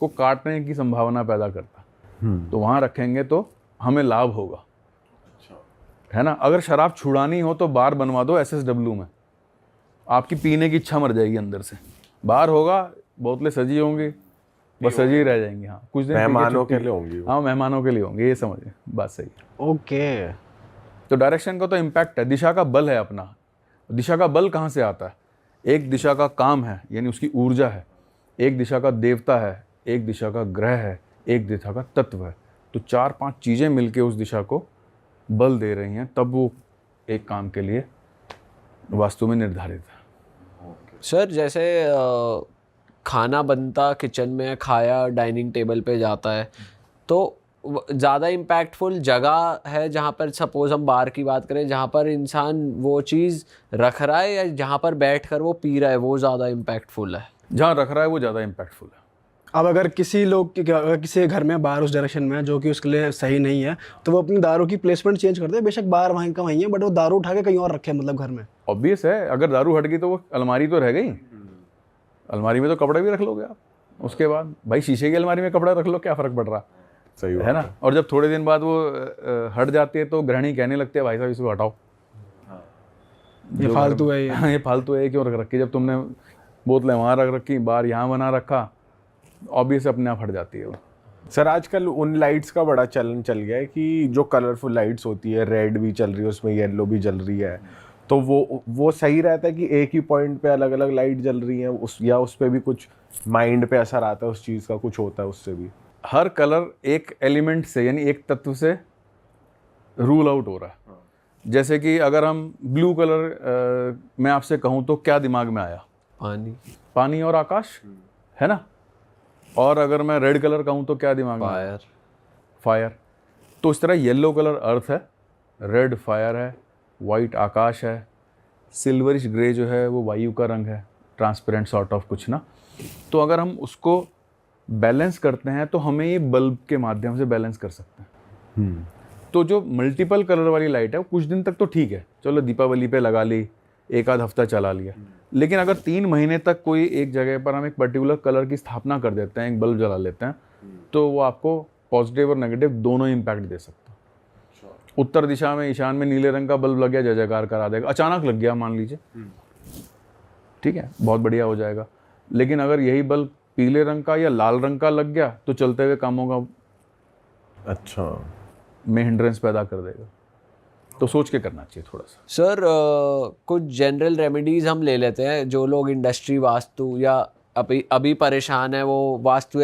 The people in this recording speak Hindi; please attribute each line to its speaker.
Speaker 1: को काटने की संभावना पैदा करता है। तो वहाँ रखेंगे तो हमें लाभ होगा, है ना। अगर शराब छुड़ानी हो तो बार बनवा दो SSW में, आपकी पीने की इच्छा मर जाएगी अंदर से। बार होगा, बोतलें सजी होंगी, बस सजी रह जाएंगी। हाँ, कुछ दिन
Speaker 2: मेहमानों के लिए होंगी।
Speaker 1: हाँ, मेहमानों के लिए होंगे, ये समझिए, बात सही।
Speaker 3: ओके।
Speaker 1: तो डायरेक्शन का तो इम्पैक्ट है, दिशा का बल है अपना। दिशा का बल कहाँ से आता है? एक दिशा का काम है, यानी उसकी ऊर्जा है, एक दिशा का देवता है, एक दिशा का ग्रह है, एक दिशा का तत्व है। तो 4-5 चीज़ें मिलके उस दिशा को बल दे रही हैं, तब वो एक काम के लिए वास्तु में निर्धारित है।
Speaker 3: सर जैसे खाना बनता किचन में, खाया डाइनिंग टेबल पे जाता है, तो ज़्यादा इम्पैक्टफुल जगह है जहाँ पर, सपोज हम बार की बात करें, जहाँ पर इंसान वो चीज़ रख रहा है या जहाँ पर बैठकर वो पी रहा है, वो ज़्यादा इम्पैक्टफुल है?
Speaker 1: जहाँ रख रहा है वो ज़्यादा इम्पैक्टफुल है।
Speaker 4: अब अगर किसी के घर में बार उस डायरेक्शन में है जो कि उसके लिए सही नहीं है, तो वो अपनी दारू की प्लेसमेंट चेंज कर दे। बेशक बार वहीं का वहीं है, बट वो दारू उठा के कहीं और रखे, मतलब घर में।
Speaker 1: ऑब्वियस है, अगर दारू हट गई तो वो अलमारी तो रह गई। अलमारी में तो कपड़े भी रख लोगे आप, उसके बाद भाई शीशे की अलमारी में कपड़ा रख लो, क्या फ़र्क पड़ रहा
Speaker 2: सही
Speaker 1: है ना। और जब थोड़े दिन बाद वो हट जाती है तो गृहिणी कहने लगती है, भाई साहब इसको हटाओ,
Speaker 4: ये फालतू है,
Speaker 1: ये फालतू है, क्यों रख रखी? जब तुमने बोतलें वहाँ रख रखी, बार यहाँ बना रखा, ऑब्वियस अपने आप हट जाती है वो।
Speaker 2: सर आजकल उन लाइट्स का बड़ा चलन चल गया है कि जो कलरफुल लाइट्स होती है, रेड भी चल रही है उसमें, येलो भी जल रही है, तो वो सही रहता है कि एक ही पॉइंट पे अलग अलग लाइट जल रही है, उस पे भी कुछ माइंड पे असर आता है, उस चीज़ का कुछ होता है उससे भी?
Speaker 1: हर कलर एक एलिमेंट से, यानी एक तत्व से रूल आउट हो रहा है। जैसे कि अगर हम ब्लू कलर मैं आपसे कहूँ तो क्या दिमाग में आया?
Speaker 3: पानी।
Speaker 1: पानी और आकाश, है ना। और अगर मैं रेड कलर कहूँ तो क्या दिमाग में आया?
Speaker 3: फायर।
Speaker 1: फायर। तो इस तरह येलो कलर अर्थ है, रेड फायर है, वाइट आकाश है, सिल्वरिश ग्रे जो है वो वायु का रंग है, ट्रांसपेरेंट सॉर्ट ऑफ कुछ ना। तो अगर हम उसको बैलेंस करते हैं तो हमें ये बल्ब के माध्यम से बैलेंस कर सकते हैं। तो जो मल्टीपल कलर वाली लाइट है वो कुछ दिन तक तो ठीक है, चलो दीपावली पे लगा ली, एक आध हफ्ता चला लिया। लेकिन अगर 3 महीने तक कोई एक जगह पर हम एक पर्टिकुलर कलर की स्थापना कर देते हैं, एक बल्ब जला लेते हैं, तो वो आपको पॉजिटिव और नेगेटिव दोनों इम्पैक्ट दे सकता है। उत्तर दिशा में, ईशान में नीले रंग का बल्ब लग गया, जय जयकार करा देगा। अचानक लग गया मान लीजिए, ठीक है, बहुत बढ़िया हो जाएगा। लेकिन अगर यही बल्ब पीले रंग का या लाल रंग का लग गया तो चलते हुए कामों का में हिंड्रेंस पैदा कर देगा। तो सोच के करना चाहिए थोड़ा सा।
Speaker 3: सर कुछ जनरल रेमेडीज हम ले लेते हैं, जो लोग इंडस्ट्री वास्तु या अभी परेशान है, वो वास्तु